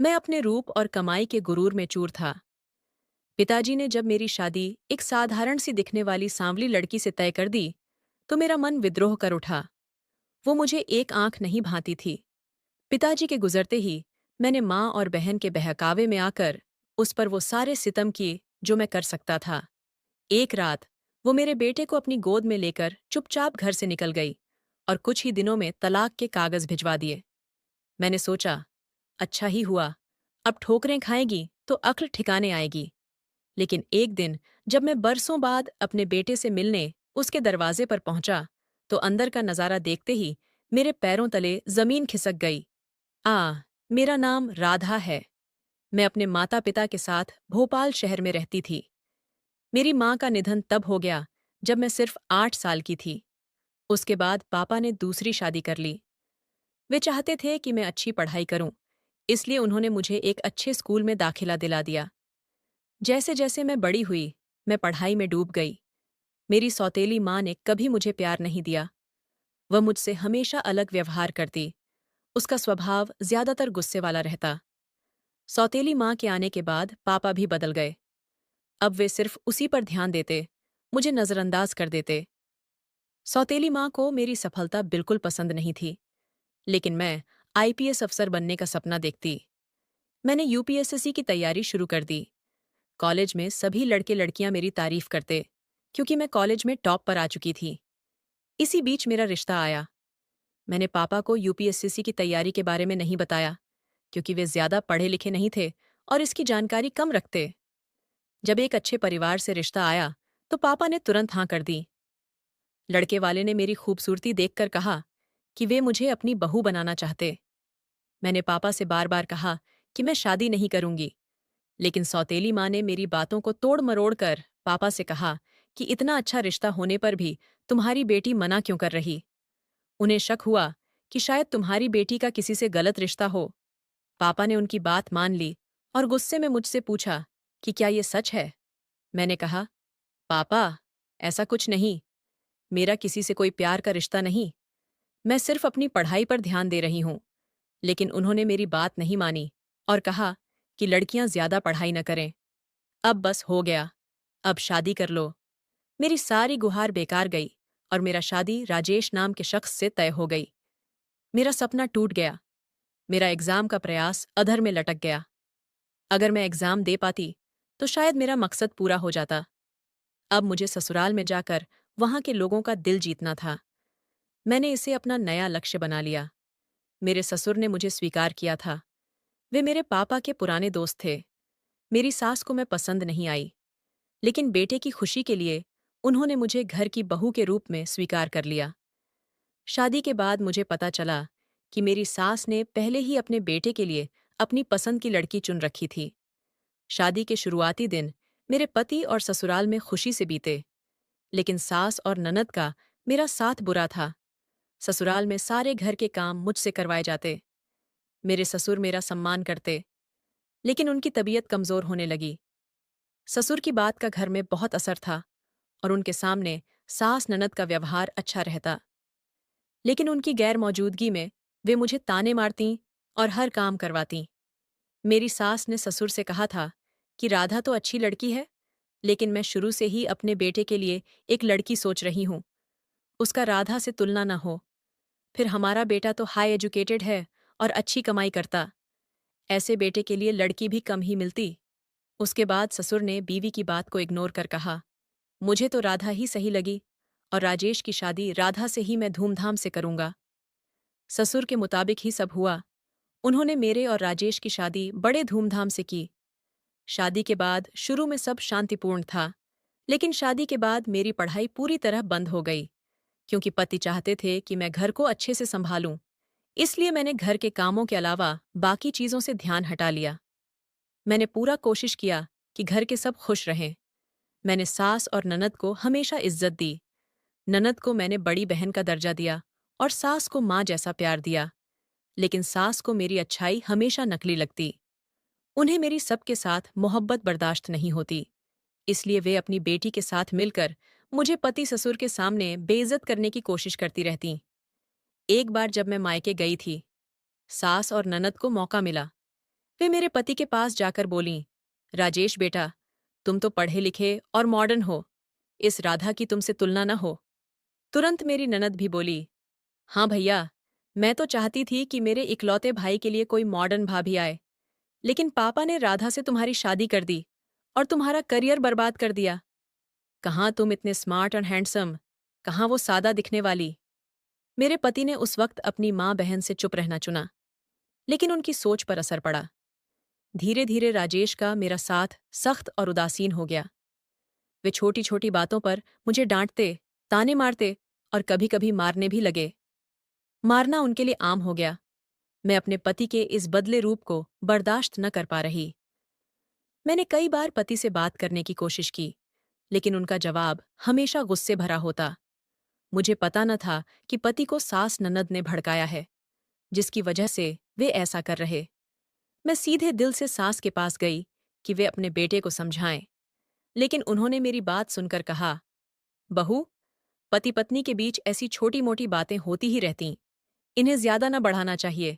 मैं अपने रूप और कमाई के गुरूर में चूर था। पिताजी ने जब मेरी शादी एक साधारण सी दिखने वाली सांवली लड़की से तय कर दी, तो मेरा मन विद्रोह कर उठा। वो मुझे एक आंख नहीं भाती थी। पिताजी के गुजरते ही मैंने माँ और बहन के बहकावे में आकर उस पर वो सारे सितम किए जो मैं कर सकता था। एक रात वो मेरे बेटे को अपनी गोद में लेकर चुपचाप घर से निकल गई और कुछ ही दिनों में तलाक के कागज भिजवा दिए। मैंने सोचा, अच्छा ही हुआ, अब ठोकरें खाएगी तो अक्ल ठिकाने आएगी। लेकिन एक दिन जब मैं बरसों बाद अपने बेटे से मिलने उसके दरवाजे पर पहुंचा, तो अंदर का नजारा देखते ही मेरे पैरों तले जमीन खिसक गई। मेरा नाम राधा है। मैं अपने माता पिता के साथ भोपाल शहर में रहती थी। मेरी माँ का निधन तब हो गया जब मैं सिर्फ 8 साल की थी। उसके बाद पापा ने दूसरी शादी कर ली। वे चाहते थे कि मैं अच्छी पढ़ाई करूं, इसलिए उन्होंने मुझे एक अच्छे स्कूल में दाखिला दिला दिया। जैसे जैसे मैं बड़ी हुई, मैं पढ़ाई में डूब गई। मेरी सौतेली माँ ने कभी मुझे प्यार नहीं दिया। वह मुझसे हमेशा अलग व्यवहार करती। उसका स्वभाव ज्यादातर गुस्से वाला रहता। सौतेली माँ के आने के बाद पापा भी बदल गए। अब वे सिर्फ उसी पर ध्यान देते, मुझे नजरअंदाज कर देते। सौतेली माँ को मेरी सफलता बिल्कुल पसंद नहीं थी, लेकिन मैं आईपीएस अफसर बनने का सपना देखती। मैंने यूपीएसएससी की तैयारी शुरू कर दी। कॉलेज में सभी लड़के लड़कियां मेरी तारीफ करते, क्योंकि मैं कॉलेज में टॉप पर आ चुकी थी। इसी बीच मेरा रिश्ता आया। मैंने पापा को यूपीएसएससी की तैयारी के बारे में नहीं बताया, क्योंकि वे ज्यादा पढ़े लिखे नहीं थे और इसकी जानकारी कम रखते। जब एक अच्छे परिवार से रिश्ता आया, तो पापा ने तुरंत हाँ कर दी। लड़के वाले ने मेरी खूबसूरती देखकर कहा कि वे मुझे अपनी बहू बनाना चाहते। मैंने पापा से बार बार कहा कि मैं शादी नहीं करूंगी, लेकिन सौतेली माँ ने मेरी बातों को तोड़ मरोड़ कर पापा से कहा कि इतना अच्छा रिश्ता होने पर भी तुम्हारी बेटी मना क्यों कर रही। उन्हें शक हुआ कि शायद तुम्हारी बेटी का किसी से गलत रिश्ता हो। पापा ने उनकी बात मान ली और गुस्से में मुझसे पूछा कि क्या ये सच है। मैंने कहा, पापा, ऐसा कुछ नहीं। मेरा किसी से कोई प्यार का रिश्ता नहीं। मैं सिर्फ अपनी पढ़ाई पर ध्यान दे रही हूं। लेकिन उन्होंने मेरी बात नहीं मानी और कहा कि लड़कियां ज्यादा पढ़ाई न करें। अब बस हो गया, अब शादी कर लो। मेरी सारी गुहार बेकार गई और मेरा शादी राजेश नाम के शख्स से तय हो गई। मेरा सपना टूट गया। मेरा एग्जाम का प्रयास अधर में लटक गया। अगर मैं एग्जाम दे पाती, तो शायद मेरा मकसद पूरा हो जाता। अब मुझे ससुराल में जाकर वहां के लोगों का दिल जीतना था। मैंने इसे अपना नया लक्ष्य बना लिया। मेरे ससुर ने मुझे स्वीकार किया था। वे मेरे पापा के पुराने दोस्त थे। मेरी सास को मैं पसंद नहीं आई, लेकिन बेटे की खुशी के लिए उन्होंने मुझे घर की बहू के रूप में स्वीकार कर लिया। शादी के बाद मुझे पता चला कि मेरी सास ने पहले ही अपने बेटे के लिए अपनी पसंद की लड़की चुन रखी थी। शादी के शुरुआती दिन मेरे पति और ससुराल में खुशी से बीते, लेकिन सास और ननद का मेरा साथ बुरा था। ससुराल में सारे घर के काम मुझसे करवाए जाते। मेरे ससुर मेरा सम्मान करते, लेकिन उनकी तबीयत कमजोर होने लगी। ससुर की बात का घर में बहुत असर था और उनके सामने सास ननद का व्यवहार अच्छा रहता, लेकिन उनकी गैर मौजूदगी में वे मुझे ताने मारतीं और हर काम करवातीं। मेरी सास ने ससुर से कहा था कि राधा तो अच्छी लड़की है, लेकिन मैं शुरू से ही अपने बेटे के लिए एक लड़की सोच रही हूं। उसका राधा से तुलना न हो। फिर हमारा बेटा तो हाई एजुकेटेड है और अच्छी कमाई करता। ऐसे बेटे के लिए लड़की भी कम ही मिलती। उसके बाद ससुर ने बीवी की बात को इग्नोर कर कहा, मुझे तो राधा ही सही लगी और राजेश की शादी राधा से ही मैं धूमधाम से करूंगा। ससुर के मुताबिक ही सब हुआ। उन्होंने मेरे और राजेश की शादी बड़े धूमधाम से की। शादी के बाद शुरू में सब शांतिपूर्ण था, लेकिन शादी के बाद मेरी पढ़ाई पूरी तरह बंद हो गई, क्योंकि पति चाहते थे कि मैं घर को अच्छे से संभालूं। इसलिए मैंने घर के कामों के अलावा बाकी चीजों से ध्यान हटा लिया। मैंने पूरा कोशिश किया कि घर के सब खुश रहें। मैंने सास और ननद को हमेशा इज्जत दी। ननद को मैंने बड़ी बहन का दर्जा दिया और सास को माँ जैसा प्यार दिया, लेकिन सास को मेरी अच्छाई हमेशा नकली लगती। उन्हें मेरी सबके साथ मोहब्बत बर्दाश्त नहीं होती, इसलिए वे अपनी बेटी के साथ मिलकर मुझे पति ससुर के सामने बेइज्जत करने की कोशिश करती रहतीं। एक बार जब मैं मायके गई थी, सास और ननद को मौका मिला। वे मेरे पति के पास जाकर बोलीं, राजेश बेटा, तुम तो पढ़े लिखे और मॉडर्न हो, इस राधा की तुमसे तुलना न हो। तुरंत मेरी ननद भी बोली, हाँ भैया, मैं तो चाहती थी कि मेरे इकलौते भाई के लिए कोई मॉडर्न भाभी आए, लेकिन पापा ने राधा से तुम्हारी शादी कर दी और तुम्हारा करियर बर्बाद कर दिया। कहाँ तुम इतने स्मार्ट और हैंडसम, कहाँ वो सादा दिखने वाली। मेरे पति ने उस वक्त अपनी माँ बहन से चुप रहना चुना, लेकिन उनकी सोच पर असर पड़ा। धीरे धीरे राजेश का मेरा साथ सख्त और उदासीन हो गया। वे छोटी छोटी बातों पर मुझे डांटते, ताने मारते और कभी कभी मारने भी लगे। मारना उनके लिए आम हो गया। मैं अपने पति के इस बदले रूप को बर्दाश्त न कर पा रही। मैंने कई बार पति से बात करने की कोशिश की, लेकिन उनका जवाब हमेशा गुस्से भरा होता। मुझे पता न था कि पति को सास ननद ने भड़काया है, जिसकी वजह से वे ऐसा कर रहे। मैं सीधे दिल से सास के पास गई कि वे अपने बेटे को समझाएं, लेकिन उन्होंने मेरी बात सुनकर कहा, बहू, पति पत्नी के बीच ऐसी छोटी मोटी बातें होती ही रहतीं, इन्हें ज्यादा न बढ़ाना चाहिए।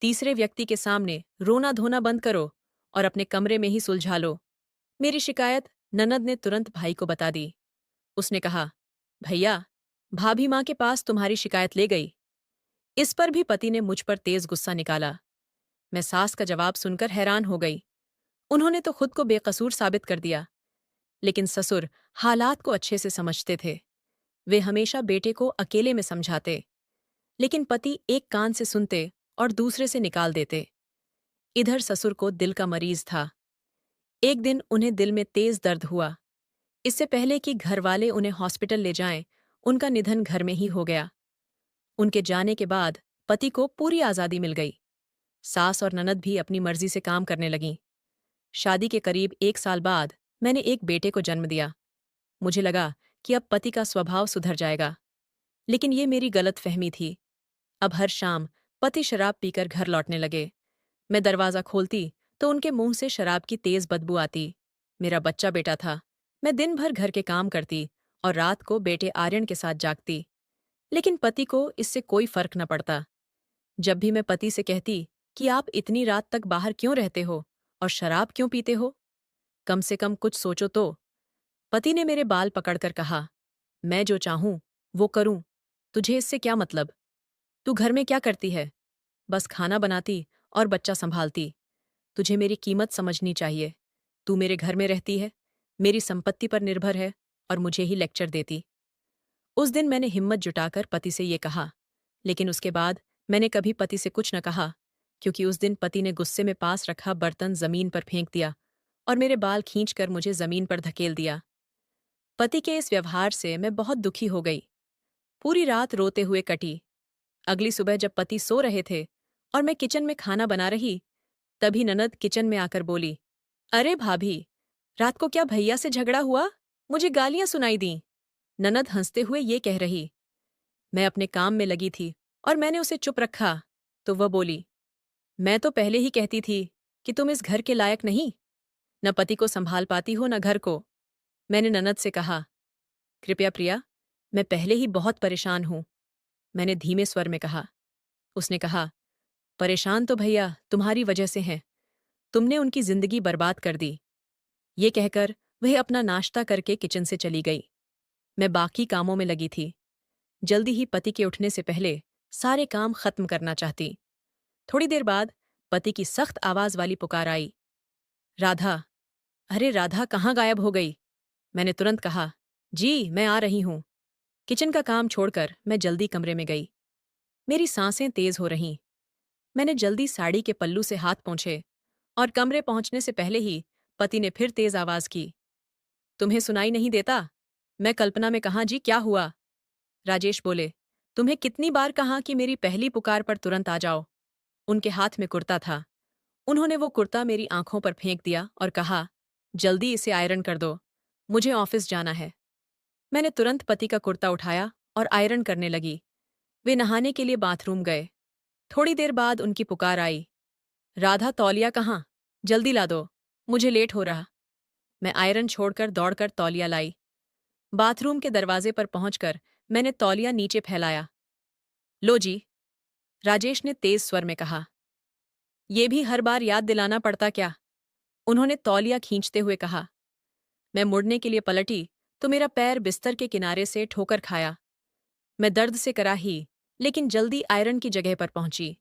तीसरे व्यक्ति के सामने रोना धोना बंद करो और अपने कमरे में ही सुलझा लो। मेरी शिकायत ननद ने तुरंत भाई को बता दी। उसने कहा, भैया, भाभी माँ के पास तुम्हारी शिकायत ले गई। इस पर भी पति ने मुझ पर तेज गुस्सा निकाला। मैं सास का जवाब सुनकर हैरान हो गई। उन्होंने तो खुद को बेकसूर साबित कर दिया, लेकिन ससुर हालात को अच्छे से समझते थे। वे हमेशा बेटे को अकेले में समझाते, लेकिन पति एक कान से सुनते और दूसरे से निकाल देते। इधर ससुर को दिल का मरीज था। एक दिन उन्हें दिल में तेज दर्द हुआ। इससे पहले कि घरवाले उन्हें हॉस्पिटल ले जाएं, उनका निधन घर में ही हो गया। उनके जाने के बाद पति को पूरी आजादी मिल गई। सास और ननद भी अपनी मर्जी से काम करने लगीं। शादी के करीब 1 साल बाद मैंने एक बेटे को जन्म दिया। मुझे लगा कि अब पति का स्वभाव सुधर जाएगा, लेकिन ये मेरी गलतफहमी थी। अब हर शाम पति शराब पीकर घर लौटने लगे। मैं दरवाजा खोलती तो उनके मुंह से शराब की तेज बदबू आती। मेरा बच्चा बेटा था। मैं दिन भर घर के काम करती और रात को बेटे आर्यन के साथ जागती, लेकिन पति को इससे कोई फर्क न पड़ता। जब भी मैं पति से कहती कि आप इतनी रात तक बाहर क्यों रहते हो और शराब क्यों पीते हो, कम से कम कुछ सोचो तो, पति ने मेरे बाल पकड़कर कहा, मैं जो चाहूं वो करूं, तुझे इससे क्या मतलब? तू घर में क्या करती है? बस खाना बनाती और बच्चा संभालती। तुझे मेरी कीमत समझनी चाहिए। तू मेरे घर में रहती है, मेरी संपत्ति पर निर्भर है और मुझे ही लेक्चर देती। उस दिन मैंने हिम्मत जुटाकर पति से ये कहा, लेकिन उसके बाद मैंने कभी पति से कुछ न कहा, क्योंकि उस दिन पति ने गुस्से में पास रखा बर्तन जमीन पर फेंक दिया और मेरे बाल खींचकर मुझे जमीन पर धकेल दिया। पति के इस व्यवहार से मैं बहुत दुखी हो गई। पूरी रात रोते हुए कटी। अगली सुबह जब पति सो रहे थे और मैं किचन में खाना बना रही, तभी ननद किचन में आकर बोली, अरे भाभी, रात को क्या भैया से झगड़ा हुआ? मुझे गालियां सुनाई दीं। ननद हंसते हुए ये कह रही। मैं अपने काम में लगी थी और मैंने उसे चुप रखा, तो वह बोली, मैं तो पहले ही कहती थी कि तुम इस घर के लायक नहीं, न पति को संभाल पाती हो न घर को। मैंने ननद से कहा, कृपया प्रिया, मैं पहले ही बहुत परेशान हूं। मैंने धीमे स्वर में कहा। उसने कहा, परेशान तो भैया तुम्हारी वजह से हैं। तुमने उनकी जिंदगी बर्बाद कर दी। ये कहकर वह अपना नाश्ता करके किचन से चली गई। मैं बाकी कामों में लगी थी। जल्दी ही पति के उठने से पहले सारे काम खत्म करना चाहती। थोड़ी देर बाद पति की सख्त आवाज वाली पुकार आई, राधा। अरे राधा, कहाँ गायब हो गई? मैंने तुरंत कहा, जी मैं आ रही हूं। किचन का काम छोड़कर मैं जल्दी कमरे में गई। मेरी सांसें तेज हो रहीं। मैंने जल्दी साड़ी के पल्लू से हाथ पोंछे और कमरे पहुंचने से पहले ही पति ने फिर तेज आवाज की, तुम्हें सुनाई नहीं देता? मैं कल्पना में कहाँ जी, क्या हुआ? राजेश बोले, तुम्हें कितनी बार कहा कि मेरी पहली पुकार पर तुरंत आ जाओ। उनके हाथ में कुर्ता था। उन्होंने वो कुर्ता मेरी आंखों पर फेंक दिया और कहा, जल्दी इसे आयरन कर दो, मुझे ऑफिस जाना है। मैंने तुरंत पति का कुर्ता उठाया और आयरन करने लगी। वे नहाने के लिए बाथरूम गए। थोड़ी देर बाद उनकी पुकार आई, राधा, तौलिया कहाँ? जल्दी ला दो, मुझे लेट हो रहा। मैं आयरन छोड़कर दौड़कर तौलिया लाई। बाथरूम के दरवाजे पर पहुंचकर मैंने तौलिया नीचे फैलाया। लो जी, राजेश ने तेज स्वर में कहा। ये भी हर बार याद दिलाना पड़ता क्या? उन्होंने तौलिया खींचते हुए कहा। मैं मुड़ने के लिए पलटी तो मेरा पैर बिस्तर के किनारे से ठोकर खाया। मैं दर्द से कराही, लेकिन जल्दी आयरन की जगह पर पहुंची।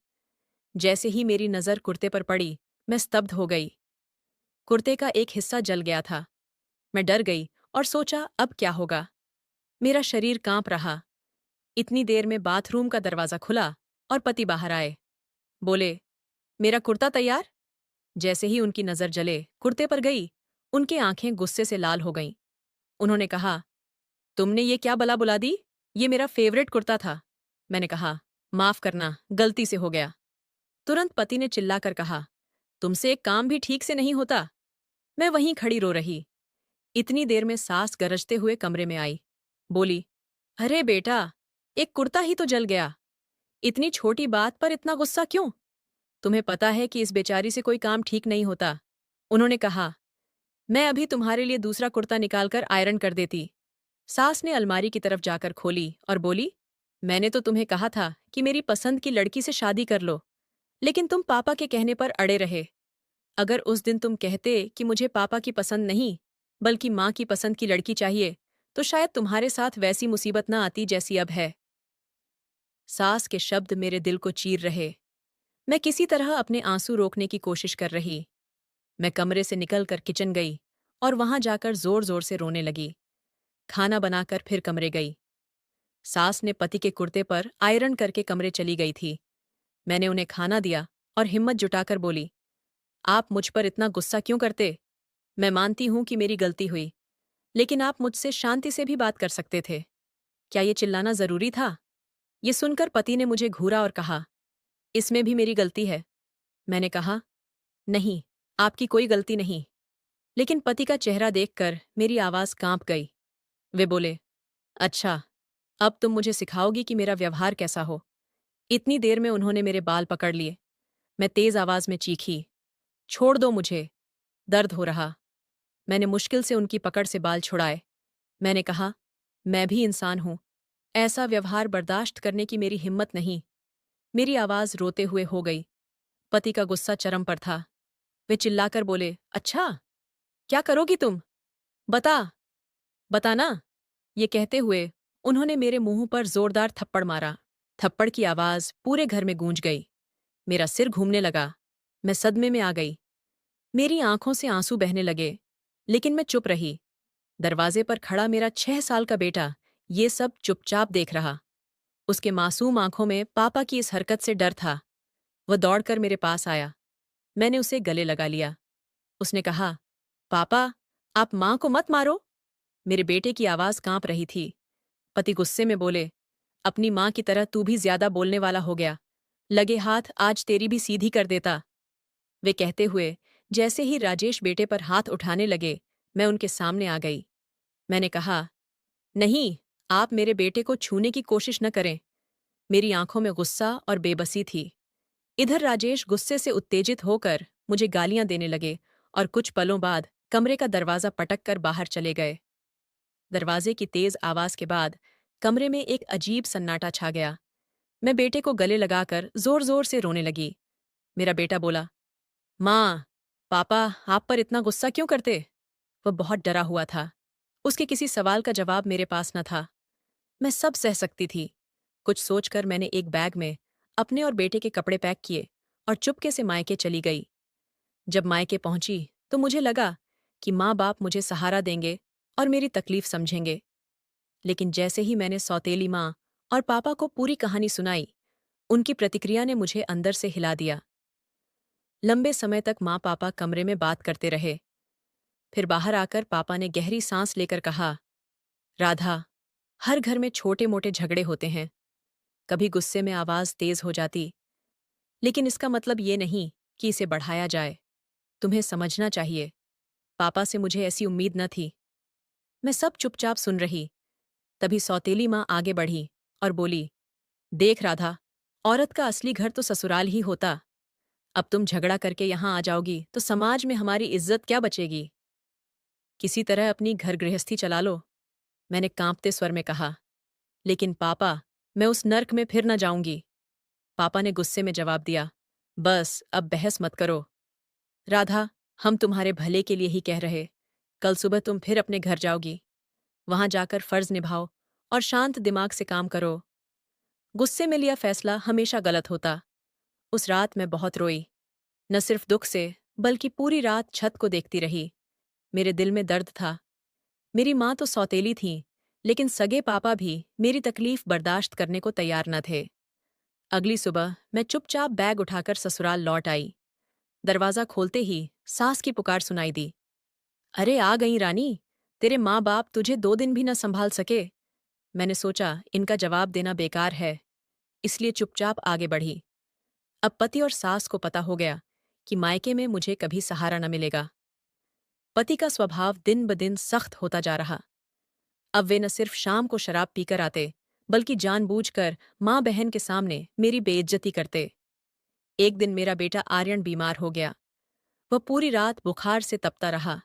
जैसे ही मेरी नज़र कुर्ते पर पड़ी, मैं स्तब्ध हो गई। कुर्ते का एक हिस्सा जल गया था। मैं डर गई और सोचा अब क्या होगा। मेरा शरीर कांप रहा। इतनी देर में बाथरूम का दरवाज़ा खुला और पति बाहर आए। बोले, मेरा कुर्ता तैयार? जैसे ही उनकी नज़र जले कुर्ते पर गई, उनकी आंखें गुस्से से लाल हो गईं। उन्होंने कहा, तुमने ये क्या बला बुला दी? ये मेरा फेवरेट कुर्ता था। मैंने कहा, माफ करना, गलती से हो गया। तुरंत पति ने चिल्लाकर कहा, तुमसे एक काम भी ठीक से नहीं होता। मैं वहीं खड़ी रो रही। इतनी देर में सास गरजते हुए कमरे में आई। बोली, अरे बेटा, एक कुर्ता ही तो जल गया। इतनी छोटी बात पर इतना गुस्सा क्यों? तुम्हें पता है कि इस बेचारी से कोई काम ठीक नहीं होता। उन्होंने कहा, मैं अभी तुम्हारे लिए दूसरा कुर्ता निकालकर आयरन कर देती। सास ने अलमारी की तरफ जाकर खोली और बोली, मैंने तो तुम्हें कहा था कि मेरी पसंद की लड़की से शादी कर लो, लेकिन तुम पापा के कहने पर अड़े रहे। अगर उस दिन तुम कहते कि मुझे पापा की पसंद नहीं, बल्कि माँ की पसंद की लड़की चाहिए, तो शायद तुम्हारे साथ वैसी मुसीबत न आती जैसी अब है। सास के शब्द मेरे दिल को चीर रहे। मैं किसी तरह अपने आंसू रोकने की कोशिश कर रही। मैं कमरे से निकलकर किचन गई और वहां जाकर जोर जोर से रोने लगी। खाना बनाकर फिर कमरे गई। सास ने पति के कुर्ते पर आयरन करके कमरे चली गई थी। मैंने उन्हें खाना दिया और हिम्मत जुटाकर बोली, आप मुझ पर इतना गुस्सा क्यों करते? मैं मानती हूं कि मेरी गलती हुई, लेकिन आप मुझसे शांति से भी बात कर सकते थे। क्या ये चिल्लाना जरूरी था? ये सुनकर पति ने मुझे घूरा और कहा, इसमें भी मेरी गलती है। मैंने कहा, नहीं, आपकी कोई गलती नहीं। लेकिन पति का चेहरा देखकर मेरी आवाज कांप गई। वे बोले, अच्छा, अब तुम मुझे सिखाओगी कि मेरा व्यवहार कैसा हो। इतनी देर में उन्होंने मेरे बाल पकड़ लिए। मैं तेज आवाज में चीखी, छोड़ दो मुझे, दर्द हो रहा। मैंने मुश्किल से उनकी पकड़ से बाल छुड़ाए। मैंने कहा, मैं भी इंसान हूं। ऐसा व्यवहार बर्दाश्त करने की मेरी हिम्मत नहीं। मेरी आवाज रोते हुए हो गई। पति का गुस्सा चरम पर था। वे चिल्लाकर बोले, अच्छा, क्या करोगी तुम? बता, बताना। ये कहते हुए उन्होंने मेरे मुंह पर जोरदार थप्पड़ मारा। थप्पड़ की आवाज पूरे घर में गूंज गई। मेरा सिर घूमने लगा। मैं सदमे में आ गई। मेरी आंखों से आंसू बहने लगे, लेकिन मैं चुप रही। दरवाजे पर खड़ा मेरा 6 साल का बेटा ये सब चुपचाप देख रहा। उसके मासूम आंखों में पापा की इस हरकत से डर था। वह दौड़कर मेरे पास आया। मैंने उसे गले लगा लिया। उसने कहा, पापा, आप माँ को मत मारो। मेरे बेटे की आवाज कांप रही थी। पति गुस्से में बोले, अपनी माँ की तरह तू भी ज्यादा बोलने वाला हो गया। लगे हाथ आज तेरी भी सीधी कर देता। वे कहते हुए जैसे ही राजेश बेटे पर हाथ उठाने लगे, मैं उनके सामने आ गई। मैंने कहा, नहीं, आप मेरे बेटे को छूने की कोशिश न करें। मेरी आंखों में गुस्सा और बेबसी थी। इधर राजेश गुस्से से उत्तेजित होकर मुझे गालियां देने लगे और कुछ पलों बाद कमरे का दरवाजा पटक कर बाहर चले गए। दरवाजे की तेज आवाज के बाद कमरे में एक अजीब सन्नाटा छा गया। मैं बेटे को गले लगाकर जोर जोर से रोने लगी। मेरा बेटा बोला, माँ, पापा आप पर इतना गुस्सा क्यों करते? वह बहुत डरा हुआ था। उसके किसी सवाल का जवाब मेरे पास न था। मैं सब सह सकती थी। कुछ सोचकर मैंने एक बैग में अपने और बेटे के कपड़े पैक किए और चुपके से मायके चली गई। जब मायके पहुंची तो मुझे लगा कि माँ बाप मुझे सहारा देंगे और मेरी तकलीफ समझेंगे। लेकिन जैसे ही मैंने सौतेली माँ और पापा को पूरी कहानी सुनाई, उनकी प्रतिक्रिया ने मुझे अंदर से हिला दिया। लंबे समय तक माँ पापा कमरे में बात करते रहे। फिर बाहर आकर पापा ने गहरी सांस लेकर कहा, राधा, हर घर में छोटे मोटे झगड़े होते हैं। कभी गुस्से में आवाज तेज हो जाती, लेकिन इसका मतलब ये नहीं कि इसे बढ़ाया जाए। तुम्हें समझना चाहिए। पापा से मुझे ऐसी उम्मीद न थी। मैं सब चुपचाप सुन रही। तभी सौतेली माँ आगे बढ़ी और बोली, देख राधा, औरत का असली घर तो ससुराल ही होता। अब तुम झगड़ा करके यहाँ आ जाओगी तो समाज में हमारी इज्जत क्या बचेगी? किसी तरह अपनी घर गृहस्थी चला लो। मैंने कांपते स्वर में कहा, लेकिन पापा, मैं उस नर्क में फिर न जाऊंगी। पापा ने गुस्से में जवाब दिया, बस अब बहस मत करो। राधा, हम तुम्हारे भले के लिए ही कह रहे। कल सुबह तुम फिर अपने घर जाओगी। वहां जाकर फर्ज निभाओ और शांत दिमाग से काम करो। गुस्से में लिया फैसला हमेशा गलत होता। उस रात मैं बहुत रोई, न सिर्फ दुख से, बल्कि पूरी रात छत को देखती रही। मेरे दिल में दर्द था। मेरी माँ तो सौतेली थी, लेकिन सगे पापा भी मेरी तकलीफ बर्दाश्त करने को तैयार न थे। अगली सुबह मैं चुपचाप बैग उठाकर ससुराल लौट आई। दरवाजा खोलते ही सास की पुकार सुनाई दी। अरे आ गई रानी, तेरे माँ बाप तुझे 2 दिन भी न संभाल सके। मैंने सोचा इनका जवाब देना बेकार है, इसलिए चुपचाप आगे बढ़ी। अब पति और सास को पता हो गया कि मायके में मुझे कभी सहारा न मिलेगा। पति का स्वभाव दिन ब दिन सख्त होता जा रहा। अब वे न सिर्फ शाम को शराब पीकर आते, बल्कि जानबूझकर माँ बहन के सामने मेरी बेइज्जती करते। एक दिन मेरा बेटा आर्यन बीमार हो गया। वह पूरी रात बुखार से तपता रहा।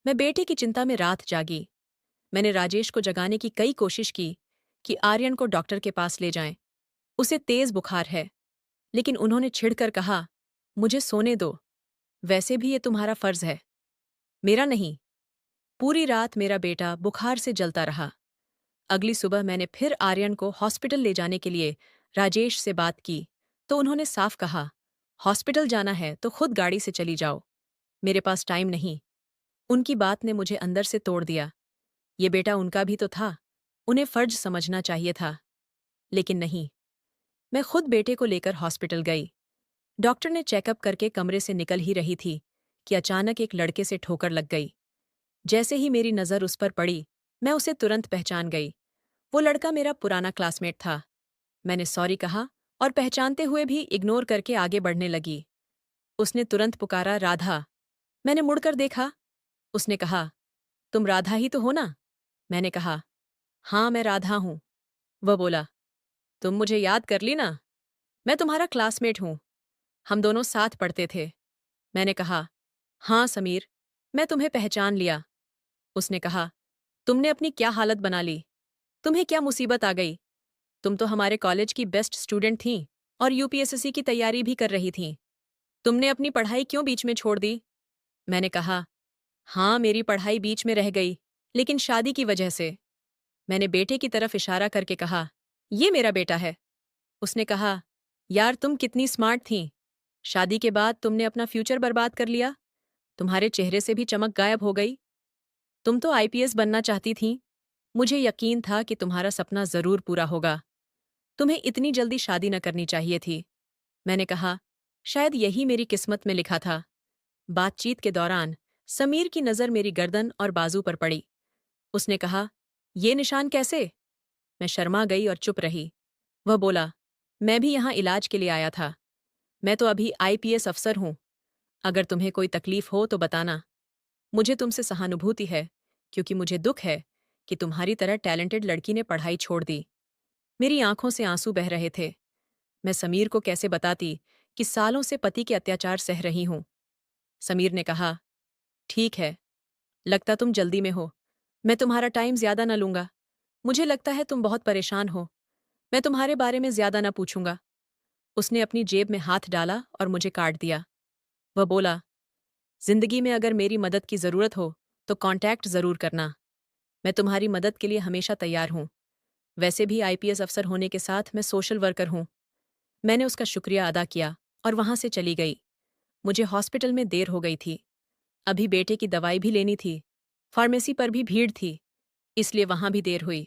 मैं बेटे की चिंता में रात जागी। मैंने राजेश को जगाने की कई कोशिश की कि आर्यन को डॉक्टर के पास ले जाएं। उसे तेज बुखार है। लेकिन उन्होंने छिड़कर कहा, मुझे सोने दो, वैसे भी ये तुम्हारा फर्ज है, मेरा नहीं। पूरी रात मेरा बेटा बुखार से जलता रहा। अगली सुबह मैंने फिर आर्यन को हॉस्पिटल ले जाने के लिए राजेश से बात की, तो उन्होंने साफ कहा, हॉस्पिटल जाना है तो खुद गाड़ी से चली जाओ, मेरे पास टाइम नहीं। उनकी बात ने मुझे अंदर से तोड़ दिया। ये बेटा उनका भी तो था, उन्हें फर्ज समझना चाहिए था। लेकिन नहीं, मैं खुद बेटे को लेकर हॉस्पिटल गई। डॉक्टर ने चेकअप करके कमरे से निकल ही रही थी कि अचानक एक लड़के से ठोकर लग गई। जैसे ही मेरी नज़र उस पर पड़ी, मैं उसे तुरंत पहचान गई। वो लड़का मेरा पुराना क्लासमेट था। मैंने सॉरी कहा और पहचानते हुए भी इग्नोर करके आगे बढ़ने लगी। उसने तुरंत पुकारा, राधा। मैंने मुड़कर देखा। उसने कहा, तुम राधा ही तो हो ना? मैंने कहा, हाँ मैं राधा हूं। वह बोला, तुम मुझे याद कर ली ना? मैं तुम्हारा क्लासमेट हूं, हम दोनों साथ पढ़ते थे। मैंने कहा, हाँ समीर, मैं तुम्हें पहचान लिया। उसने कहा, तुमने अपनी क्या हालत बना ली? तुम्हें क्या मुसीबत आ गई? तुम तो हमारे कॉलेज की बेस्ट स्टूडेंट थीं और यूपीएससी की तैयारी भी कर रही थीं। तुमने अपनी पढ़ाई क्यों बीच में छोड़ दी? मैंने कहा, हाँ मेरी पढ़ाई बीच में रह गई, लेकिन शादी की वजह से। मैंने बेटे की तरफ इशारा करके कहा, ये मेरा बेटा है। उसने कहा, यार तुम कितनी स्मार्ट थीं। शादी के बाद तुमने अपना फ्यूचर बर्बाद कर लिया। तुम्हारे चेहरे से भी चमक गायब हो गई। तुम तो आईपीएस बनना चाहती थीं। मुझे यकीन था कि तुम्हारा सपना जरूर पूरा होगा। तुम्हें इतनी जल्दी शादी न करनी चाहिए थी। मैंने कहा, शायद यही मेरी किस्मत में लिखा था। बातचीत के दौरान समीर की नज़र मेरी गर्दन और बाजू पर पड़ी। उसने कहा, ये निशान कैसे? मैं शर्मा गई और चुप रही। वह बोला, मैं भी यहाँ इलाज के लिए आया था। मैं तो अभी आईपीएस अफसर हूँ। अगर तुम्हें कोई तकलीफ हो तो बताना। मुझे तुमसे सहानुभूति है, क्योंकि मुझे दुख है कि तुम्हारी तरह टैलेंटेड लड़की ने पढ़ाई छोड़ दी। मेरी आंखों से आंसू बह रहे थे। मैं समीर को कैसे बताती कि सालों से पति के अत्याचार सह रही हूं। समीर ने कहा, ठीक है, लगता तुम जल्दी में हो। मैं तुम्हारा टाइम ज्यादा न लूंगा। मुझे लगता है तुम बहुत परेशान हो। मैं तुम्हारे बारे में ज्यादा न पूछूंगा। उसने अपनी जेब में हाथ डाला और मुझे काट दिया। वह बोला, जिंदगी में अगर मेरी मदद की जरूरत हो तो कांटेक्ट जरूर करना। मैं तुम्हारी मदद के लिए हमेशा तैयार हूं। वैसे भी आईपीएस अफसर होने के साथ मैं सोशल वर्कर हूं। मैंने उसका शुक्रिया अदा किया और वहां से चली गई। मुझे हॉस्पिटल में देर हो गई थी। अभी बेटे की दवाई भी लेनी थी। फार्मेसी पर भी भीड़ थी, इसलिए वहां भी देर हुई।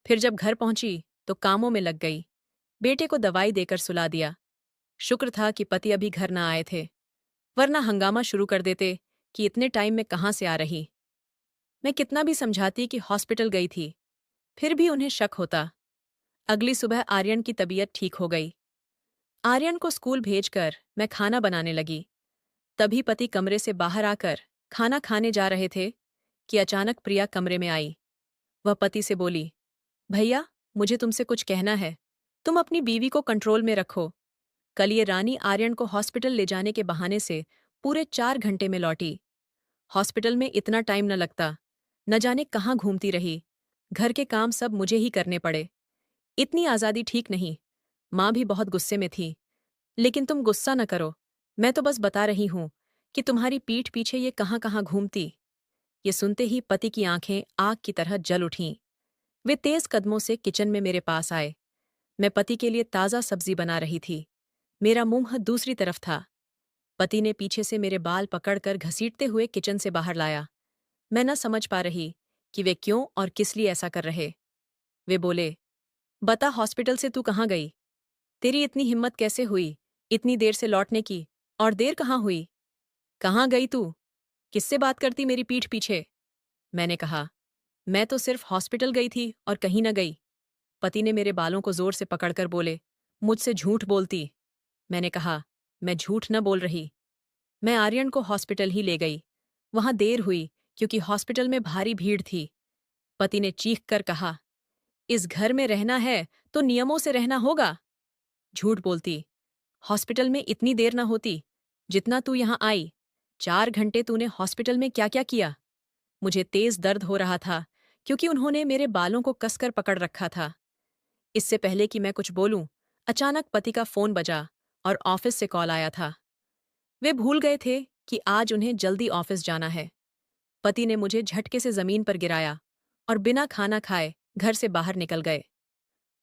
फिर जब घर पहुंची तो कामों में लग गई। बेटे को दवाई देकर सुला दिया। शुक्र था कि पति अभी घर न आए थे, वरना हंगामा शुरू कर देते कि इतने टाइम में कहाँ से आ रही। मैं कितना भी समझाती कि हॉस्पिटल गई थी, फिर भी उन्हें शक होता। अगली सुबह आर्यन की तबीयत ठीक हो गई। आर्यन को स्कूल भेजकर मैं खाना बनाने लगी। तभी पति कमरे से बाहर आकर खाना खाने जा रहे थे कि अचानक प्रिया कमरे में आई। वह पति से बोली, भैया, मुझे तुमसे कुछ कहना है। तुम अपनी बीवी को कंट्रोल में रखो। कल ये रानी आर्यन को हॉस्पिटल ले जाने के बहाने से पूरे 4 घंटे में लौटी। हॉस्पिटल में इतना टाइम न लगता। न जाने कहाँ घूमती रही। घर के काम सब मुझे ही करने पड़े। इतनी आज़ादी ठीक नहीं। माँ भी बहुत गुस्से में थी। लेकिन तुम गुस्सा न करो, मैं तो बस बता रही हूं कि तुम्हारी पीठ पीछे ये कहाँ कहाँ घूमती। ये सुनते ही पति की आंखें आग की तरह जल उठीं। वे तेज कदमों से किचन में मेरे पास आए। मैं पति के लिए ताज़ा सब्जी बना रही थी। मेरा मुंह दूसरी तरफ था। पति ने पीछे से मेरे बाल पकड़कर घसीटते हुए किचन से बाहर लाया। मैं न समझ पा रही कि वे क्यों और किस लिए ऐसा कर रहे। वे बोले, बता, हॉस्पिटल से तू कहाँ गई? तेरी इतनी हिम्मत कैसे हुई इतनी देर से लौटने की? और देर कहाँ हुई? कहाँ गई तू? किससे बात करती मेरी पीठ पीछे? मैंने कहा, मैं तो सिर्फ हॉस्पिटल गई थी और कहीं न गई। पति ने मेरे बालों को जोर से पकड़कर बोले, मुझसे झूठ बोलती। मैंने कहा, मैं झूठ न बोल रही। मैं आर्यन को हॉस्पिटल ही ले गई। वहां देर हुई क्योंकि हॉस्पिटल में भारी भीड़ थी। पति ने चीख कर कहा, इस घर में रहना है तो नियमों से रहना होगा। झूठ बोलती। हॉस्पिटल में इतनी देर न होती जितना तू यहां आई। 4 घंटे तूने हॉस्पिटल में क्या क्या किया? मुझे तेज दर्द हो रहा था क्योंकि उन्होंने मेरे बालों को कसकर पकड़ रखा था। इससे पहले कि मैं कुछ बोलूं, अचानक पति का फोन बजा और ऑफिस से कॉल आया था। वे भूल गए थे कि आज उन्हें जल्दी ऑफिस जाना है। पति ने मुझे झटके से जमीन पर गिराया और बिना खाना खाए घर से बाहर निकल गए।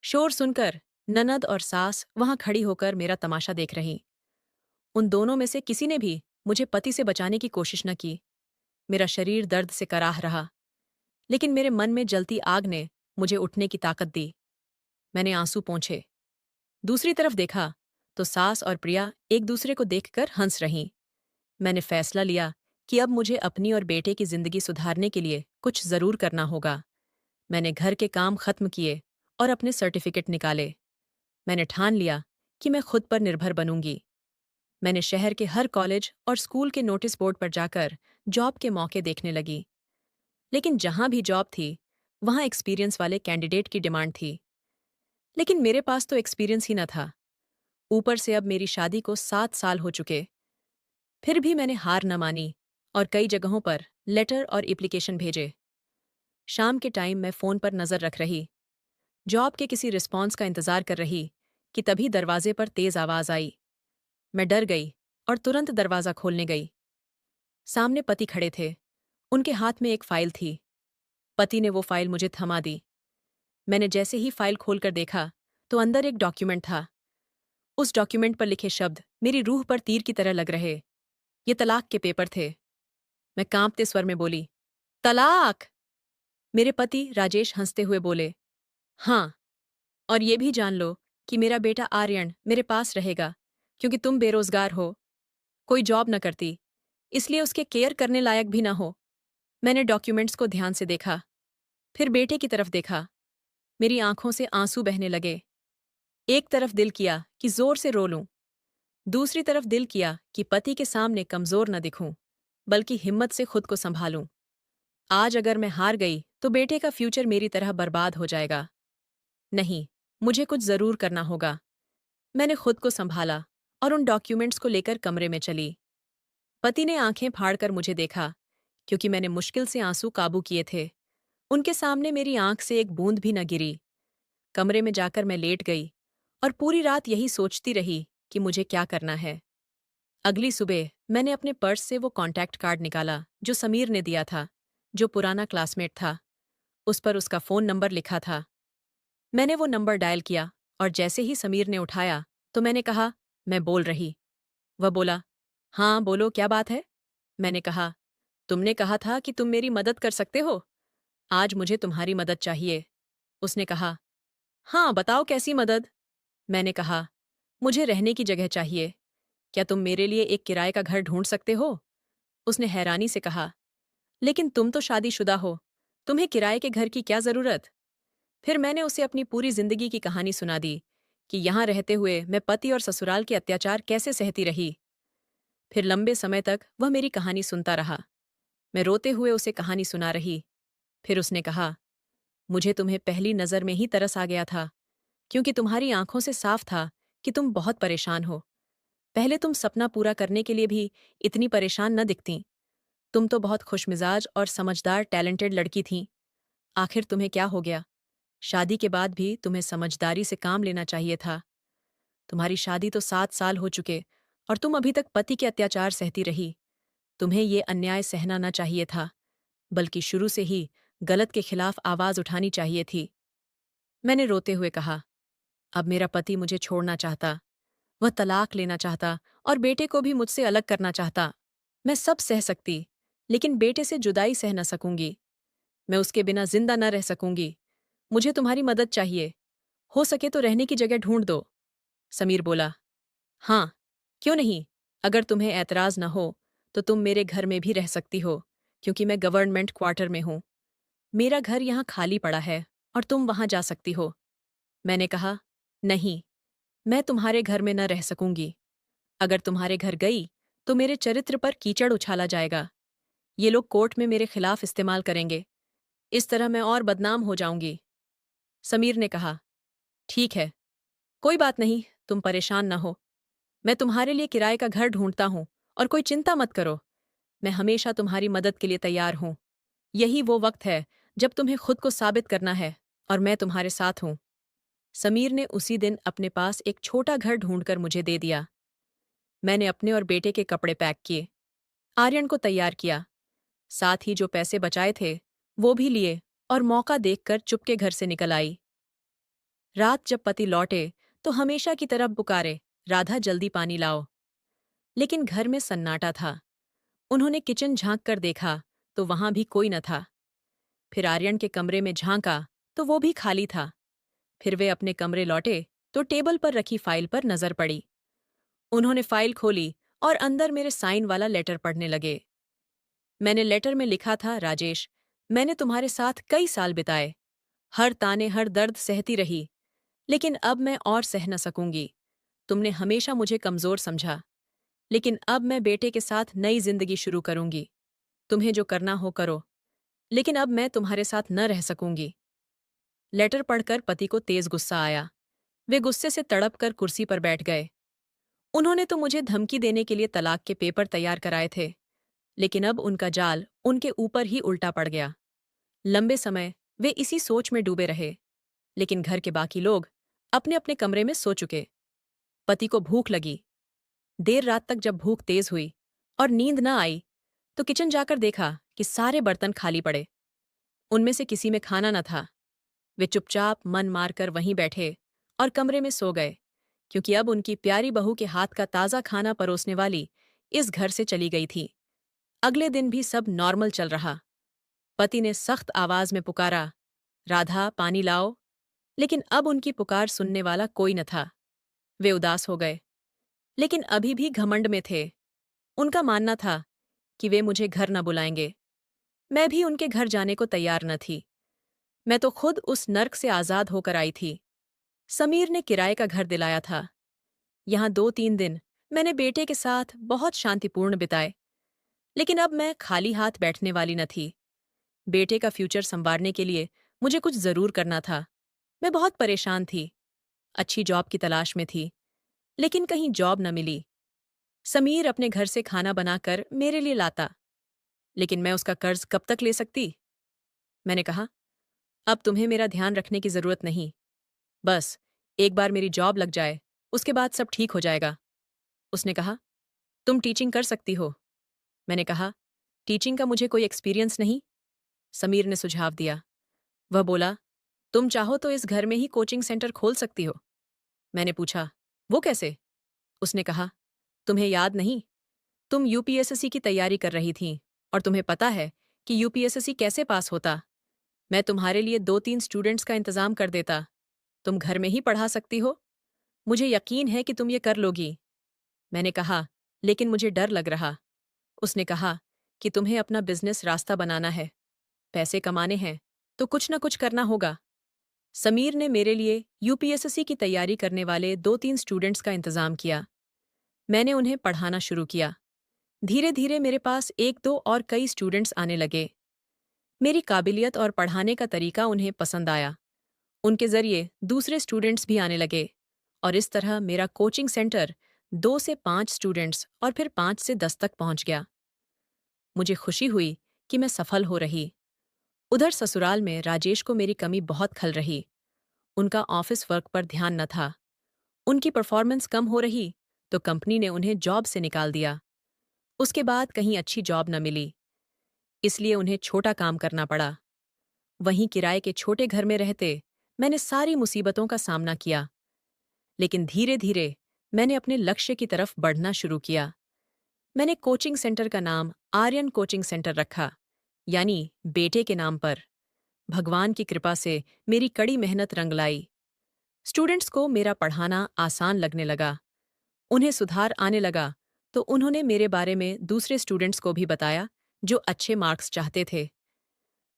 शोर सुनकर ननद और सास वहां खड़ी होकर मेरा तमाशा देख रहीं। उन दोनों में से किसी ने भी मुझे पति से बचाने की कोशिश न की। मेरा शरीर दर्द से कराह रहा, लेकिन मेरे मन में जलती आग ने मुझे उठने की ताकत दी। मैंने आंसू पोंछे। दूसरी तरफ देखा तो सास और प्रिया एक दूसरे को देखकर हंस रहीं। मैंने फैसला लिया कि अब मुझे अपनी और बेटे की जिंदगी सुधारने के लिए कुछ जरूर करना होगा। मैंने घर के काम खत्म किए और अपने सर्टिफिकेट निकाले। मैंने ठान लिया कि मैं खुद पर निर्भर बनूंगी। मैंने शहर के हर कॉलेज और स्कूल के नोटिस बोर्ड पर जाकर जॉब के मौके देखने लगी। लेकिन जहां भी जॉब थी, वहां एक्सपीरियंस वाले कैंडिडेट की डिमांड थी। लेकिन मेरे पास तो एक्सपीरियंस ही न था। ऊपर से अब मेरी शादी को 7 साल हो चुके। फिर भी मैंने हार न मानी और कई जगहों पर लेटर और एप्लीकेशन भेजे। शाम के टाइम मैं फोन पर नजर रख रही, जॉब के किसी रिस्पॉन्स का इंतजार कर रही कि तभी दरवाजे पर तेज आवाज आई। मैं डर गई और तुरंत दरवाजा खोलने गई। सामने पति खड़े थे। उनके हाथ में एक फाइल थी। पति ने वो फाइल मुझे थमा दी। मैंने जैसे ही फाइल खोलकर देखा तो अंदर एक डॉक्यूमेंट था। उस डॉक्यूमेंट पर लिखे शब्द मेरी रूह पर तीर की तरह लग रहे। ये तलाक के पेपर थे। मैं कांपते स्वर में बोली, तलाक! मेरे पति राजेश हंसते हुए बोले, हाँ, और ये भी जान लो कि मेरा बेटा आर्यन मेरे पास रहेगा क्योंकि तुम बेरोजगार हो, कोई जॉब न करती, इसलिए उसके केयर करने लायक भी ना हो। मैंने डॉक्यूमेंट्स को ध्यान से देखा, फिर बेटे की तरफ देखा। मेरी आंखों से आंसू बहने लगे। एक तरफ दिल किया कि जोर से रो लूं, दूसरी तरफ दिल किया कि पति के सामने कमजोर न दिखूं, बल्कि हिम्मत से खुद को संभालूं। आज अगर मैं हार गई तो बेटे का फ्यूचर मेरी तरह बर्बाद हो जाएगा। नहीं, मुझे कुछ जरूर करना होगा। मैंने खुद को संभाला और उन डॉक्यूमेंट्स को लेकर कमरे में चली। पति ने आंखें फाड़कर मुझे देखा क्योंकि मैंने मुश्किल से आंसू काबू किए थे। उनके सामने मेरी आंख से एक बूंद भी न गिरी। कमरे में जाकर मैं लेट गई और पूरी रात यही सोचती रही कि मुझे क्या करना है। अगली सुबह मैंने अपने पर्स से वो कॉन्टैक्ट कार्ड निकाला जो समीर ने दिया था, जो पुराना क्लासमेट था। उस पर उसका फोन नंबर लिखा था। मैंने वो नंबर डायल किया और जैसे ही समीर ने उठाया तो मैंने कहा, मैं बोल रही। वह बोला, हाँ बोलो, क्या बात है? मैंने कहा, तुमने कहा था कि तुम मेरी मदद कर सकते हो। आज मुझे तुम्हारी मदद चाहिए। उसने कहा, हाँ बताओ, कैसी मदद? मैंने कहा, मुझे रहने की जगह चाहिए। क्या तुम मेरे लिए एक किराए का घर ढूंढ सकते हो? उसने हैरानी से कहा, लेकिन तुम तो शादीशुदा हो, तुम्हें किराए के घर की क्या जरूरत? फिर मैंने उसे अपनी पूरी जिंदगी की कहानी सुना दी कि यहां रहते हुए मैं पति और ससुराल के अत्याचार कैसे सहती रही। फिर लंबे समय तक वह मेरी कहानी सुनता रहा। मैं रोते हुए उसे कहानी सुना रही। फिर उसने कहा, मुझे तुम्हें पहली नजर में ही तरस आ गया था, क्योंकि तुम्हारी आंखों से साफ था कि तुम बहुत परेशान हो। पहले तुम सपना पूरा करने के लिए भी इतनी परेशान न दिखती। तुम तो बहुत खुशमिजाज और समझदार टैलेंटेड लड़की थीं। आखिर तुम्हें क्या हो गया? शादी के बाद भी तुम्हें समझदारी से काम लेना चाहिए था। तुम्हारी शादी तो 7 साल हो चुके और तुम अभी तक पति के अत्याचार सहती रही। तुम्हें ये अन्याय सहना न चाहिए था, बल्कि शुरू से ही गलत के खिलाफ आवाज उठानी चाहिए थी। मैंने रोते हुए कहा, अब मेरा पति मुझे छोड़ना चाहता, वह तलाक लेना चाहता और बेटे को भी मुझसे अलग करना चाहता। मैं सब सह सकती, लेकिन बेटे से जुदाई सह न सकूंगी। मैं उसके बिना जिंदा न रह सकूंगी। मुझे तुम्हारी मदद चाहिए। हो सके तो रहने की जगह ढूंढ दो। समीर बोला, हाँ, क्यों नहीं? अगर तुम्हें ऐतराज न हो, तो तुम मेरे घर में भी रह सकती हो, क्योंकि मैं गवर्नमेंट क्वार्टर में हूं। मेरा घर यहाँ खाली पड़ा है और तुम वहां जा सकती हो। मैंने कहा, नहीं, मैं तुम्हारे घर में न रह सकूंगी। अगर तुम्हारे घर गई, तो मेरे चरित्र पर कीचड़ उछाला जाएगा। ये लोग कोर्ट में मेरे खिलाफ इस्तेमाल करेंगे। इस तरह मैं और बदनाम हो जाऊंगी। समीर ने कहा, ठीक है, कोई बात नहीं, तुम परेशान न हो। मैं तुम्हारे लिए किराए का घर ढूंढता हूं और कोई चिंता मत करो। मैं हमेशा तुम्हारी मदद के लिए तैयार हूं। यही वो वक्त है जब तुम्हें खुद को साबित करना है और मैं तुम्हारे साथ हूं। समीर ने उसी दिन अपने पास एक छोटा घर ढूंढकर मुझे दे दिया। मैंने अपने और बेटे के कपड़े पैक किए, आर्यन को तैयार किया, साथ ही जो पैसे बचाए थे वो भी लिए और मौका देखकर चुपके घर से निकल आई। रात जब पति लौटे तो हमेशा की तरह पुकारे, राधा जल्दी पानी लाओ। लेकिन घर में सन्नाटा था। उन्होंने किचन झांक कर देखा तो वहां भी कोई न था। फिर आर्यन के कमरे में झांका तो वो भी खाली था। फिर वे अपने कमरे लौटे तो टेबल पर रखी फाइल पर नजर पड़ी। उन्होंने फाइल खोली और अंदर मेरे साइन वाला लेटर पढ़ने लगे। मैंने लेटर में लिखा था, राजेश, मैंने तुम्हारे साथ कई साल बिताए, हर ताने हर दर्द सहती रही, लेकिन अब मैं और सह न सकूंगी। तुमने हमेशा मुझे कमजोर समझा, लेकिन अब मैं बेटे के साथ नई जिंदगी शुरू करूंगी। तुम्हें जो करना हो करो, लेकिन अब मैं तुम्हारे साथ न रह सकूंगी। लेटर पढ़कर पति को तेज गुस्सा आया। वे गुस्से से तड़प कर कुर्सी पर बैठ गए। उन्होंने तो मुझे धमकी देने के लिए तलाक के पेपर तैयार कराए थे, लेकिन अब उनका जाल उनके ऊपर ही उल्टा पड़ गया। लंबे समय वे इसी सोच में डूबे रहे, लेकिन घर के बाकी लोग अपने अपने कमरे में सो चुके। पति को भूख लगी। देर रात तक जब भूख तेज हुई और नींद न आई, तो किचन जाकर देखा कि सारे बर्तन खाली पड़े। उनमें से किसी में खाना न था। वे चुपचाप मन मारकर वहीं बैठे और कमरे में सो गए, क्योंकि अब उनकी प्यारी बहू के हाथ का ताज़ा खाना परोसने वाली इस घर से चली गई थी। अगले दिन भी सब नॉर्मल चल रहा। पति ने सख्त आवाज में पुकारा, राधा पानी लाओ, लेकिन अब उनकी पुकार सुनने वाला कोई न था। वे उदास हो गए, लेकिन अभी भी घमंड में थे। उनका मानना था कि वे मुझे घर न बुलाएंगे। मैं भी उनके घर जाने को तैयार न थी। मैं तो खुद उस नर्क से आजाद होकर आई थी। समीर ने किराए का घर दिलाया था। यहाँ 2-3 दिन मैंने बेटे के साथ बहुत शांतिपूर्ण बिताए, लेकिन अब मैं खाली हाथ बैठने वाली न थी। बेटे का फ्यूचर संवारने के लिए मुझे कुछ जरूर करना था। मैं बहुत परेशान थी। अच्छी जॉब की तलाश में थी, लेकिन कहीं जॉब न मिली। समीर अपने घर से खाना बनाकर मेरे लिए लाता, लेकिन मैं उसका कर्ज कब तक ले सकती? मैंने कहा, अब तुम्हें मेरा ध्यान रखने की जरूरत नहीं। बस एक बार मेरी जॉब लग जाए, उसके बाद सब ठीक हो जाएगा। उसने कहा, तुम टीचिंग कर सकती हो। मैंने कहा, टीचिंग का मुझे कोई एक्सपीरियंस नहीं। समीर ने सुझाव दिया। वह बोला, तुम चाहो तो इस घर में ही कोचिंग सेंटर खोल सकती हो। मैंने पूछा, वो कैसे? उसने कहा, तुम्हें याद नहीं? तुम यूपीएसएससी की तैयारी कर रही थीं और तुम्हें पता है कि यूपीएसएससी कैसे पास होता। मैं तुम्हारे लिए 2-3 स्टूडेंट्स का इंतजाम कर देता। तुम घर में ही पढ़ा सकती हो। मुझे यकीन है कि तुम ये कर लोगी। मैंने कहा, लेकिन मुझे डर लग रहा। उसने कहा कि तुम्हें अपना बिजनेस रास्ता बनाना है, पैसे कमाने हैं, तो कुछ न कुछ करना होगा। समीर ने मेरे लिए यूपीएसएससी की तैयारी करने वाले 2-3 स्टूडेंट्स का इंतजाम किया। मैंने उन्हें पढ़ाना शुरू किया। धीरे धीरे मेरे पास 1-2 और कई स्टूडेंट्स आने लगे। मेरी काबिलियत और पढ़ाने का तरीका उन्हें पसंद आया। उनके जरिए दूसरे स्टूडेंट्स भी आने लगे और इस तरह मेरा कोचिंग सेंटर 2 से 5 स्टूडेंट्स और फिर 5 से 10 तक पहुंच गया। मुझे खुशी हुई कि मैं सफल हो रही। उधर ससुराल में राजेश को मेरी कमी बहुत खल रही। उनका ऑफिस वर्क पर ध्यान न था। उनकी परफॉर्मेंस कम हो रही तो कंपनी ने उन्हें जॉब से निकाल दिया। उसके बाद कहीं अच्छी जॉब न मिली, इसलिए उन्हें छोटा काम करना पड़ा। वहीं किराए के छोटे घर में रहते मैंने सारी मुसीबतों का सामना किया, लेकिन धीरे धीरे मैंने अपने लक्ष्य की तरफ बढ़ना शुरू किया। मैंने कोचिंग सेंटर का नाम आर्यन कोचिंग सेंटर रखा, यानी बेटे के नाम पर। भगवान की कृपा से मेरी कड़ी मेहनत रंग लाई। स्टूडेंट्स को मेरा पढ़ाना आसान लगने लगा। उन्हें सुधार आने लगा तो उन्होंने मेरे बारे में दूसरे स्टूडेंट्स को भी बताया जो अच्छे मार्क्स चाहते थे।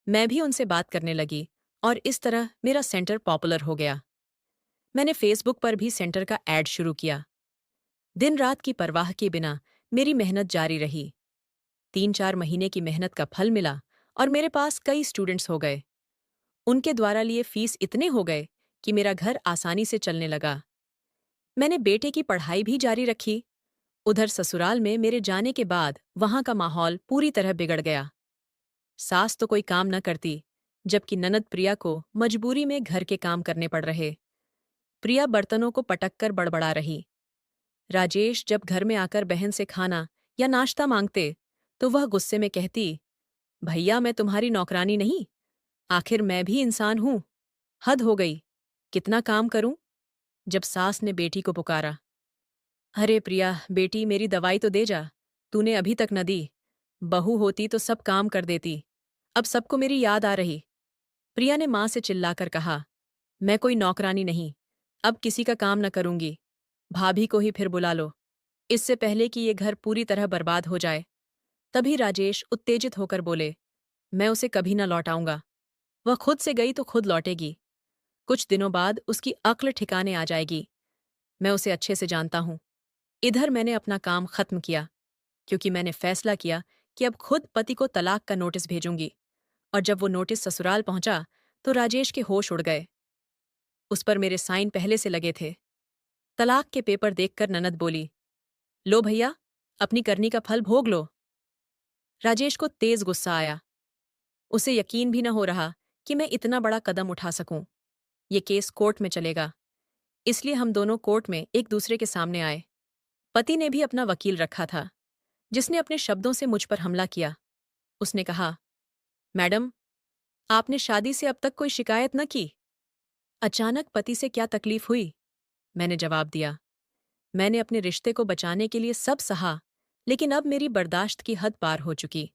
मैं भी उनसे बात करने लगी और इस तरह मेरा सेंटर पॉपुलर हो गया। मैंने फेसबुक पर भी सेंटर का ऐड शुरू किया। दिन रात की परवाह के बिना मेरी मेहनत जारी रही। 3-4 महीने की मेहनत का फल मिला और मेरे पास कई स्टूडेंट्स हो गए। उनके द्वारा लिए फीस इतने हो गए कि मेरा घर आसानी से चलने लगा। मैंने बेटे की पढ़ाई भी जारी रखी। उधर ससुराल में मेरे जाने के बाद वहां का माहौल पूरी तरह बिगड़ गया। सास तो कोई काम न करती, जबकि ननद प्रिया को मजबूरी में घर के काम करने पड़ रहे। प्रिया बर्तनों को पटक कर बड़बड़ा रही। राजेश जब घर में आकर बहन से खाना या नाश्ता मांगते तो वह गुस्से में कहती, भैया मैं तुम्हारी नौकरानी नहीं, आखिर मैं भी इंसान हूं। हद हो गई, कितना काम करूं। जब सास ने बेटी को पुकारा, अरे प्रिया बेटी मेरी दवाई तो दे जा, तूने अभी तक न दी। बहू होती तो सब काम कर देती, अब सबको मेरी याद आ रही। प्रिया ने मां से चिल्लाकर कहा, मैं कोई नौकरानी नहीं, अब किसी का काम न करूंगी। भाभी को ही फिर बुला लो, इससे पहले कि ये घर पूरी तरह बर्बाद हो जाए। तभी राजेश उत्तेजित होकर बोले, मैं उसे कभी न लौटाऊंगा। वह खुद से गई तो खुद लौटेगी। कुछ दिनों बाद उसकी अक्ल ठिकाने आ जाएगी। मैं उसे अच्छे से जानता हूं। इधर मैंने अपना काम खत्म किया, क्योंकि मैंने फैसला किया कि अब खुद पति को तलाक का नोटिस भेजूंगी। और जब वो नोटिस ससुराल पहुंचा तो राजेश के होश उड़ गए। उस पर मेरे साइन पहले से लगे थे। तलाक के पेपर देखकर ननद बोली, लो भैया, अपनी करनी का फल भोग लो। राजेश को तेज गुस्सा आया। उसे यकीन भी न हो रहा कि मैं इतना बड़ा कदम उठा सकूं। ये केस कोर्ट में चलेगा, इसलिए हम दोनों कोर्ट में एक दूसरे के सामने आए। पति ने भी अपना वकील रखा था, जिसने अपने शब्दों से मुझ पर हमला किया। उसने कहा, मैडम, आपने शादी से अब तक कोई शिकायत न की। अचानक पति से क्या तकलीफ हुई? मैंने जवाब दिया, मैंने अपने रिश्ते को बचाने के लिए सब सहा, लेकिन अब मेरी बर्दाश्त की हद पार हो चुकी,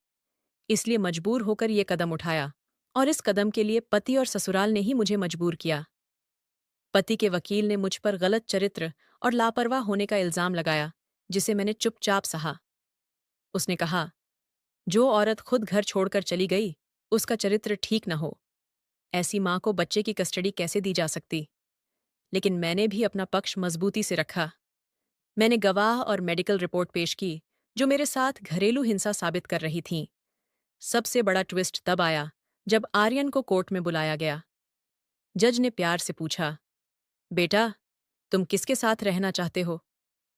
इसलिए मजबूर होकर ये कदम उठाया। और इस कदम के लिए पति और ससुराल ने ही मुझे मजबूर किया। पति के वकील ने मुझ पर गलत चरित्र और लापरवाह होने का इल्जाम लगाया, जिसे मैंने चुपचाप सहा। उसने कहा, जो औरत खुद घर छोड़कर चली गई, उसका चरित्र ठीक न हो। ऐसी मां को बच्चे की कस्टडी कैसे दी जा सकती? लेकिन मैंने भी अपना पक्ष मजबूती से रखा। मैंने गवाह और मेडिकल रिपोर्ट पेश की, जो मेरे साथ घरेलू हिंसा साबित कर रही थीं। सबसे बड़ा ट्विस्ट तब आया जब आर्यन को कोर्ट में बुलाया गया। जज ने प्यार से पूछा, बेटा, तुम किसके साथ रहना चाहते हो?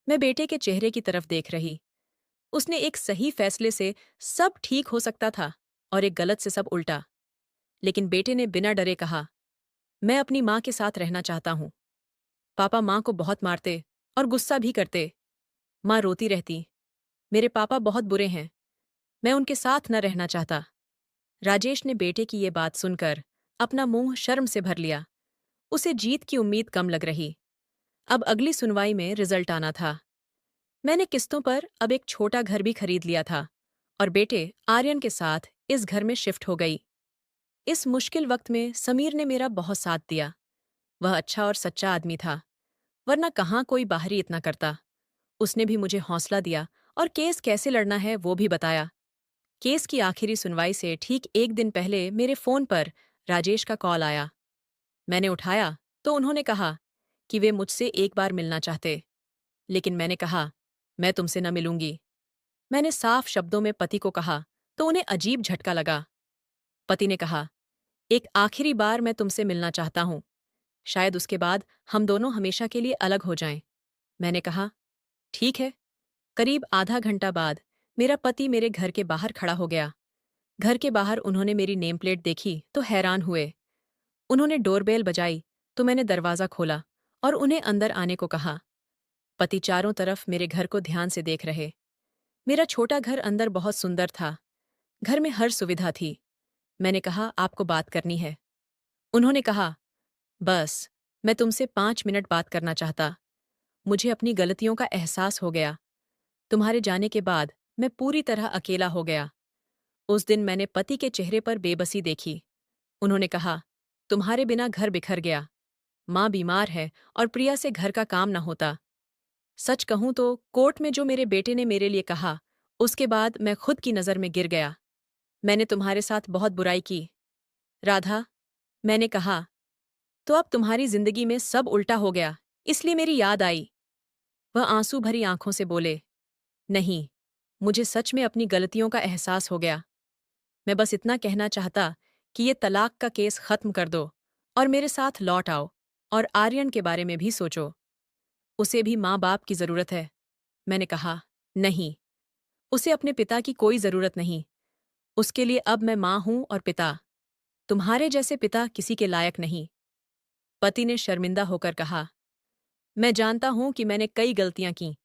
मैं बेटे के चेहरे की तरफ देख रही। उसने एक सही फैसले से सब ठीक हो सकता था और एक गलत से सब उल्टा। लेकिन बेटे ने बिना डरे कहा, मैं अपनी मां के साथ रहना चाहता हूं। पापा मां को बहुत मारते और गुस्सा भी करते। मां रोती रहती। मेरे पापा बहुत बुरे हैं, मैं उनके साथ न रहना चाहता। राजेश ने बेटे की ये बात सुनकर अपना मुंह शर्म से भर लिया। उसे जीत की उम्मीद कम लग रही। अब अगली सुनवाई में रिजल्ट आना था। मैंने किस्तों पर अब एक छोटा घर भी खरीद लिया था और बेटे आर्यन के साथ इस घर में शिफ्ट हो गई। इस मुश्किल वक्त में समीर ने मेरा बहुत साथ दिया। वह अच्छा और सच्चा आदमी था, वरना कहाँ कोई बाहरी इतना करता। उसने भी मुझे हौसला दिया और केस कैसे लड़ना है वो भी बताया। केस की आखिरी सुनवाई से ठीक एक दिन पहले मेरे फोन पर राजेश का कॉल आया। मैंने उठाया तो उन्होंने कहा कि वे मुझसे एक बार मिलना चाहते। लेकिन मैंने कहा, मैं तुमसे न मिलूंगी। मैंने साफ शब्दों में पति को कहा तो उन्हें अजीब झटका लगा। पति ने कहा, एक आखिरी बार मैं तुमसे मिलना चाहता हूं, शायद उसके बाद हम दोनों हमेशा के लिए अलग हो जाएं। मैंने कहा, ठीक है। करीब आधा घंटा बाद मेरा पति मेरे घर के बाहर खड़ा हो गया। घर के बाहर उन्होंने मेरी नेम प्लेट देखी तो हैरान हुए। उन्होंने डोरबेल बजाई तो मैंने दरवाज़ा खोला और उन्हें अंदर आने को कहा। पति चारों तरफ मेरे घर को ध्यान से देख रहे। मेरा छोटा घर अंदर बहुत सुंदर था। घर में हर सुविधा थी। मैंने कहा, आपको बात करनी है। उन्होंने कहा, बस, मैं तुमसे 5 मिनट बात करना चाहता। मुझे अपनी गलतियों का एहसास हो गया। तुम्हारे जाने के बाद मैं पूरी तरह अकेला हो गया। उस दिन मैंने पति के चेहरे पर बेबसी देखी। उन्होंने कहा, तुम्हारे बिना घर बिखर गया। माँ बीमार है और प्रिया से घर का काम न होता। सच कहूं तो कोर्ट में जो मेरे बेटे ने मेरे लिए कहा, उसके बाद मैं खुद की नज़र में गिर गया। मैंने तुम्हारे साथ बहुत बुराई की। राधा, मैंने कहा, तो अब तुम्हारी जिंदगी में सब उल्टा हो गया, इसलिए मेरी याद आई। वह आंसू भरी आंखों से बोले, नहीं, मुझे सच में अपनी गलतियों का एहसास हो गया। मैं बस इतना कहना चाहता कि ये तलाक का केस खत्म कर दो और मेरे साथ लौट आओ और आर्यन के बारे में भी सोचो। उसे भी माँ बाप की जरूरत है। मैंने कहा, नहीं, उसे अपने पिता की कोई जरूरत नहीं। उसके लिए अब मैं माँ हूं और पिता। तुम्हारे जैसे पिता किसी के लायक नहीं। पति ने शर्मिंदा होकर कहा, मैं जानता हूं कि मैंने कई गलतियां की,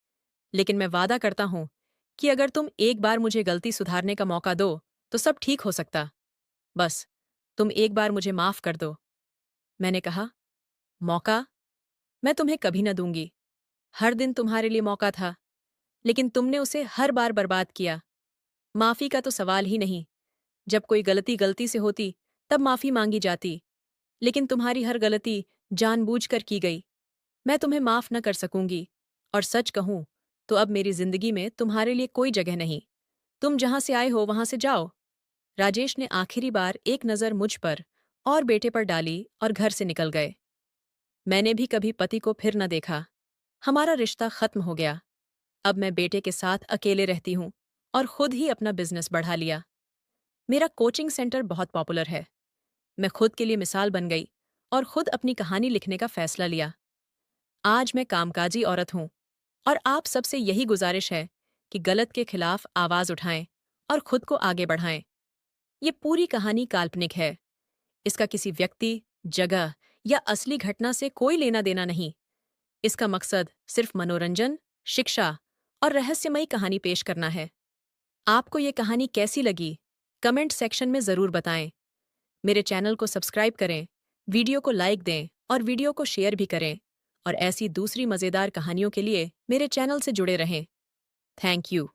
लेकिन मैं वादा करता हूं कि अगर तुम एक बार मुझे गलती सुधारने का मौका दो तो सब ठीक हो सकता। बस, तुम एक बार मुझे माफ कर दो। मैंने कहा, मौका? मैं तुम्हें कभी न दूंगी। हर दिन तुम्हारे लिए मौका था, लेकिन तुमने उसे हर बार बर्बाद किया। माफी का तो सवाल ही नहीं। जब कोई गलती गलती से होती तब माफी मांगी जाती, लेकिन तुम्हारी हर गलती जानबूझकर की गई। मैं तुम्हें माफ न कर सकूंगी, और सच कहूं तो अब मेरी जिंदगी में तुम्हारे लिए कोई जगह नहीं। तुम जहां से आए हो वहां से जाओ। राजेश ने आखिरी बार एक नज़र मुझ पर और बेटे पर डाली और घर से निकल गए। मैंने भी कभी पति को फिर न देखा। हमारा रिश्ता खत्म हो गया। अब मैं बेटे के साथ अकेले रहती हूँ और खुद ही अपना बिजनेस बढ़ा लिया। मेरा कोचिंग सेंटर बहुत पॉपुलर है। मैं खुद के लिए मिसाल बन गई और खुद अपनी कहानी लिखने का फैसला लिया। आज मैं कामकाजी औरत हूँ और आप सबसे यही गुजारिश है कि गलत के खिलाफ आवाज उठाएं और खुद को आगे बढ़ाएं। ये पूरी कहानी काल्पनिक है। इसका किसी व्यक्ति, जगह या असली घटना से कोई लेना देना नहीं। इसका मकसद सिर्फ मनोरंजन, शिक्षा और रहस्यमयी कहानी पेश करना है। आपको ये कहानी कैसी लगी? कमेंट सेक्शन में ज़रूर बताएं। मेरे चैनल को सब्सक्राइब करें, वीडियो को लाइक दें और वीडियो को शेयर भी करें। और ऐसी दूसरी मज़ेदार कहानियों के लिए मेरे चैनल से जुड़े रहें। Thank you.